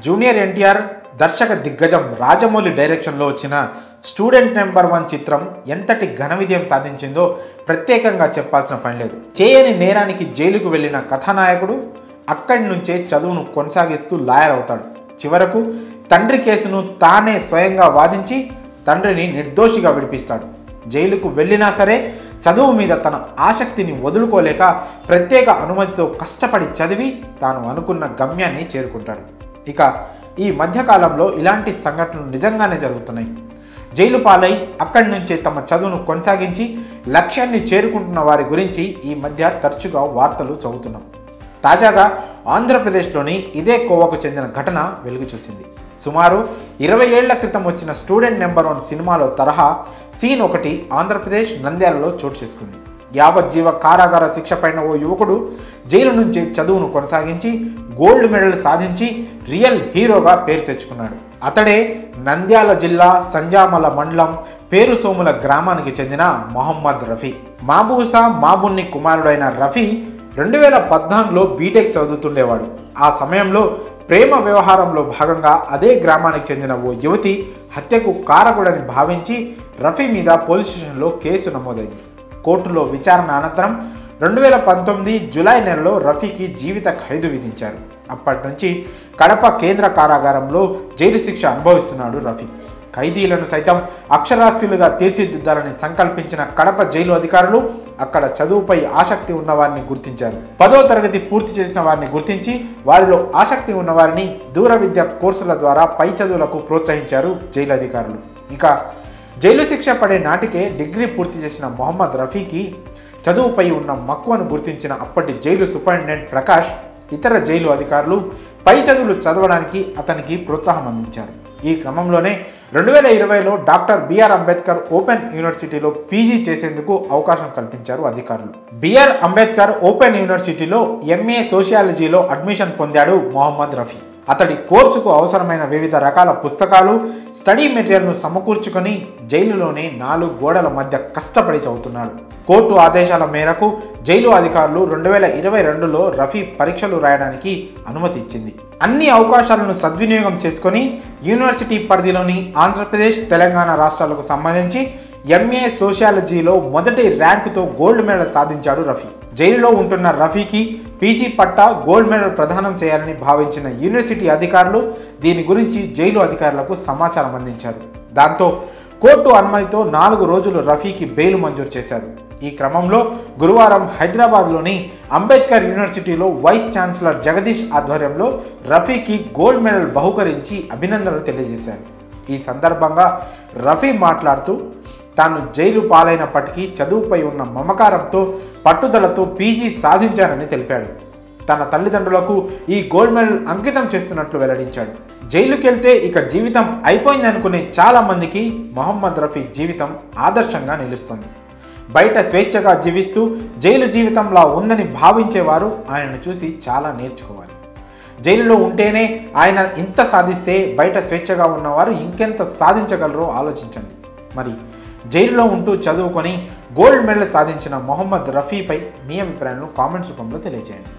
Junior NTR దర్శక దిగ్గజం రాజమౌళి డైరెక్షన్లో వచ్చిన స్టూడెంట్ నెంబర్ 1 చిత్రం ఎంతటి ఘన విజయం సాధించిందో ప్రత్యేకంగా చెప్పాల్సిన పని లేదు. చేయని నేరానికి జైలుకు వెళ్ళిన కథానాయకుడు అక్కడి నుంచే చదువును కొనసాగిస్తూ లాయర్ అవుతాడు. చివరకు తండ్రి కేసును తానే స్వయంగా వాదించి తండ్రిని నిర్దోషిగా విడిపిస్తాడు. జైలుకు వెళ్ళినా సరే చదువు మీద తన ఆసక్తిని వదులుకోలేక ప్రత్యేక అనుమతితో కష్టపడి చదివి తాను అనుకున్న గమ్యాన్ని చేరుకుంటాడు. ఇక ఈ మధ్యకాలంలో ఇలాంటి సంఘటనలు నిజంగానే జరుగుతున్నాయి. జైలు పాలై అక్కడి నుంచే తమ చదువును కొనసాగించి లక్ష్యాన్ని చేరుకుంటున్న వారి గురించి ఈ మధ్య తరచుగా వార్తలు చదువుతున్నాం. తాజాగా ఆంధ్రప్రదేశ్లోని ఇదే కోవకు చెందిన ఘటన వెలుగు చూసింది. సుమారు 20 ఏళ్ల క్రితం వచ్చిన స్టూడెంట్ నెంబర్ 1 సినిమాలో తరహా సీన్ ఒకటి ఆంధ్రప్రదేశ్ నంద్యాలలో చోటు చేసుకుంది. యావజ్జీవ కారాగార శిక్ష పైన ఓ యువకుడు జైలు నుంచి చదువును కొనసాగించి గోల్డ్ మెడల్ సాధించి రియల్ హీరోగా పేరు తెచ్చుకున్నాడు. అతడే నంద్యాల జిల్లా సంజామల మండలం పేరుసోముల గ్రామానికి చెందిన మొహమ్మద్ రఫీ. మాబూసా మాబున్ని కుమారుడైన రఫీ 2014లో బీటెక్ చదువుతుండేవాడు. ఆ సమయంలో ప్రేమ వ్యవహారంలో భాగంగా అదే గ్రామానికి చెందిన ఓ యువతి హత్యకు కారకుడని భావించి రఫీ మీద పోలీస్ స్టేషన్లో కేసు నమోదైంది. కోర్టులో విచారణ అనంతరం 2019 జూలై నెలలో రఫీకి జీవిత ఖైదు విధించారు. అప్పటి నుంచి కడప కేంద్ర కారాగారంలో జైలు శిక్ష అనుభవిస్తున్నాడు రఫీ. ఖైదీలను సైతం అక్షరాస్యులుగా తీర్చిదిద్దాలని సంకల్పించిన కడప జైలు అధికారులు అక్కడ చదువుపై ఆసక్తి ఉన్నవారిని గుర్తించారు. 10వ తరగతి పూర్తి చేసిన వారిని గుర్తించి వారిలో ఆసక్తి ఉన్నవారిని దూర విద్య కోర్సుల ద్వారా పై చదువులకు ప్రోత్సహించారు జైలు అధికారులు. ఇక జైలు శిక్ష పడే నాటికే డిగ్రీ పూర్తి చేసిన మొహమ్మద్ రఫీకి చదువుపై ఉన్న మక్కువను గుర్తించిన అప్పటి జైలు సూపరింటెండెంట్ ప్రకాష్ ఇతర జైలు అధికారులు పై చదువులు చదవడానికి అతనికి ప్రోత్సాహం అందించారు. ఈ క్రమంలోనే 2020లో డాక్టర్ బిఆర్ అంబేద్కర్ ఓపెన్ యూనివర్సిటీలో పీజీ చేసేందుకు అవకాశం కల్పించారు అధికారులు. బిఆర్ అంబేద్కర్ ఓపెన్ యూనివర్సిటీలో ఎంఏ సోషియాలజీలో అడ్మిషన్ పొందాడు మొహమ్మద్ రఫీ. అతడి కోర్సుకు అవసరమైన వివిధ రకాల పుస్తకాలు, స్టడీ మెటీరియల్ను సమకూర్చుకొని జైలులోనే 4 గోడల మధ్య కష్టపడి చదువుతున్నాడు. కోర్టు ఆదేశాల మేరకు జైలు అధికారులు 2022లో రఫీ పరీక్షలు రాయడానికి అనుమతి ఇచ్చింది. అన్ని అవకాశాలను సద్వినియోగం చేసుకొని యూనివర్సిటీ పరిధిలోని ఆంధ్రప్రదేశ్, తెలంగాణ రాష్ట్రాలకు సంబంధించి ఎంఏ సోషియాలజీలో మొదటి ర్యాంకుతో గోల్డ్ మెడల్ సాధించాడు రఫీ. జైలులో ఉంటున్న రఫీకి పీజీ పట్టా, గోల్డ్ మెడల్ ప్రదానం చేయాలని భావించిన యూనివర్సిటీ అధికారులు దీని గురించి జైలు అధికారులకు సమాచారం అందించారు. దాంతో కోర్టు అనుమతితో 4 రోజులు రఫీకి బెయిల్ మంజూరు చేశారు. ఈ క్రమంలో గురువారం హైదరాబాద్లోని అంబేద్కర్ యూనివర్సిటీలో వైస్ ఛాన్సలర్ జగదీష్ ఆధ్వర్యంలో రఫీకి గోల్డ్ మెడల్ బహుకరించి అభినందనలు తెలియజేశారు. ఈ సందర్భంగా రఫీ మాట్లాడుతూ తాను జైలు పాలైనప్పటికీ చదువుపై ఉన్న మమకారంతో పట్టుదలతో పీజీ సాధించానని తెలిపాడు. తన తల్లిదండ్రులకు ఈ గోల్డ్ మెడల్ అంకితం చేస్తున్నట్లు వెల్లడించాడు. జైలుకెళ్తే ఇక జీవితం అయిపోయిందనుకునే చాలా మందికి మొహమ్మద్ రఫీ జీవితం ఆదర్శంగా నిలుస్తుంది. బయట స్వేచ్ఛగా జీవిస్తూ జైలు జీవితంలా ఉందని భావించేవారు ఆయనను చూసి చాలా నేర్చుకోవాలి. జైలులో ఉంటేనే ఆయన ఇంత సాధిస్తే బయట స్వేచ్ఛగా ఉన్నవారు ఇంకెంత సాధించగలరో ఆలోచించండి. మరి జైలులో ఉంటూ చదువుకొని గోల్డ్ మెడల్ సాధించిన మొహమ్మద్ రఫీపై మీ అభిప్రాయాలను కామెంట్స్ రూపంలో తెలియజేయండి.